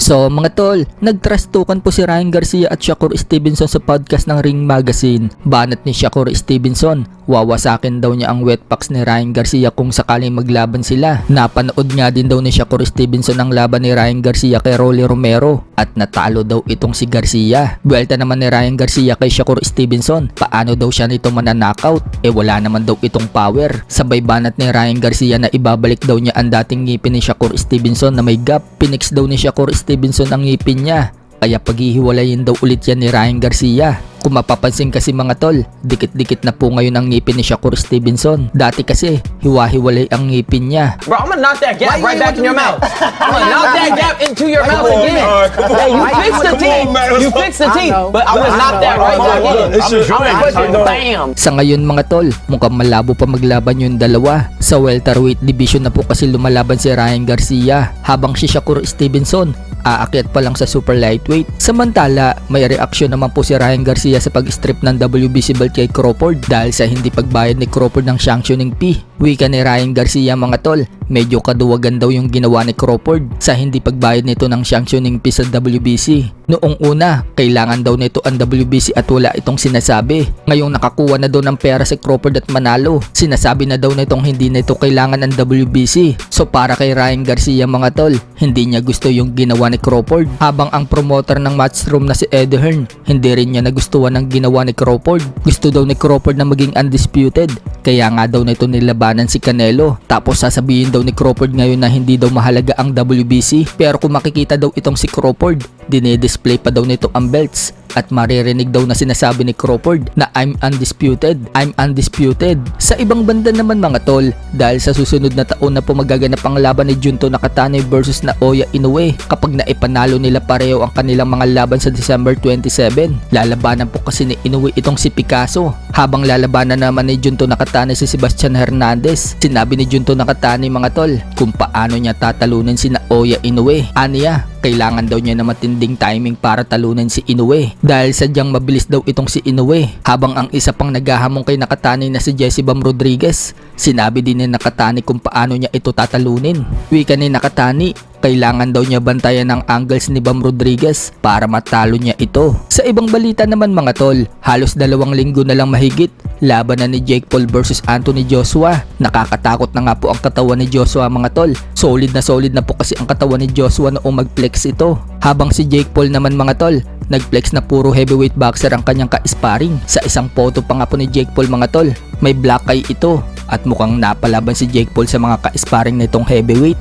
So mga tol, nagtrastukan po si Ryan Garcia at Shakur Stevenson sa podcast ng Ring Magazine. Banat ni Shakur Stevenson, wawasakin daw niya ang wetpacks ni Ryan Garcia kung sakaling maglaban sila. Napanood nga din daw ni Shakur Stevenson ang laban ni Ryan Garcia kay Rolly Romero at natalo daw itong si Garcia. Buwelta naman ni Ryan Garcia kay Shakur Stevenson, paano daw siya nito mananockout? Wala naman daw itong power. Sabay banat ni Ryan Garcia na ibabalik daw niya ang dating ngipin ni Shakur Stevenson na may gap. Pinix daw ni Shakur Stevenson ang ngipin niya, kaya paghihiwalayin daw ulit yan ni Ryan Garcia. Kung mapapansin kasi mga tol, dikit-dikit na po ngayon ang ngipin ni Shakur Stevenson. Dati kasi, hiwa-hiwalay ang ngipin niya. Bro, I'm gonna knock that gap right back in your mouth. I'm gonna knock that gap into your mouth again. Hey, you fixed the teeth. You fixed the teeth. But I'm gonna knock that right back in. Bam! Sa ngayon mga tol, mukhang malabo pa maglaban yung dalawa. Sa welterweight division na po kasi lumalaban si Ryan Garcia, habang si Shakur Stevenson aakyat pa lang sa super lightweight. Samantala, may reaksyon naman po si Ryan Garcia sa pag-strip ng WBC belt kay Crawford dahil sa hindi pagbayad ni Crawford ng sanctioning fee. Wika ni Ryan Garcia mga tol, medyo kaduwagan daw yung ginawa ni Crawford sa hindi pagbayad nito ng sanctioning fee sa WBC. Noong una, kailangan daw nito ang WBC at wala itong sinasabi. Ngayong nakakuha na daw ng pera si Crawford at manalo, sinasabi na daw nitong hindi nito kailangan ang WBC. So para kay Ryan Garcia mga tol, hindi niya gusto yung ginawa ni Crawford. Habang ang promoter ng Matchroom na si Eddie Hearn, hindi rin niya nagustuhan ang ginawa ni Crawford. Gusto daw ni Crawford na maging undisputed, kaya nga daw nito nilabanan si Canelo. Tapos sasabihin daw ni Crawford ngayon na hindi daw mahalaga ang WBC. Pero kung makikita daw itong si Crawford, dinidisplay pa daw nito ang belts at maririnig daw na sinasabi ni Crawford na I'm undisputed, I'm undisputed. Sa ibang banda naman mga tol, dahil sa susunod na taon na po magaganap ang laban ni Junto Nakatani versus Naoya Inoue, kapag naipanalo nila pareho ang kanilang mga laban sa December 27, lalabanan po kasi ni Inoue itong si Picasso, habang lalabanan naman ni Junto Nakatani si Sebastian Hernandez. Sinabi ni Junto Nakatani mga tol kung paano niya tatalunin si Naoya Inoue. Aniya, kailangan daw niya na matinding timing para talunin si Inoue dahil sadyang mabilis daw itong si Inoue. Habang ang isa pang naghahamon kay Nakatani na si Jesse Bam Rodriguez, sinabi din ni Nakatani kung paano niya ito tatalunin. Wika ni Nakatani, kailangan daw niya bantayan ang angles ni Bam Rodriguez para matalo niya ito. Sa ibang balita naman mga tol, halos 2 linggo na lang mahigit, laban na ni Jake Paul versus Anthony Joshua. Nakakatakot na nga po ang katawan ni Joshua mga tol. Solid na po kasi ang katawan ni Joshua noong mag-flex ito. Habang si Jake Paul naman mga tol, nag-flex na puro heavyweight boxer ang kanyang ka-sparring. Sa isang photo pa nga po ni Jake Paul mga tol, may black eye ito at mukhang napalaban si Jake Paul sa mga ka-sparring nitong heavyweight.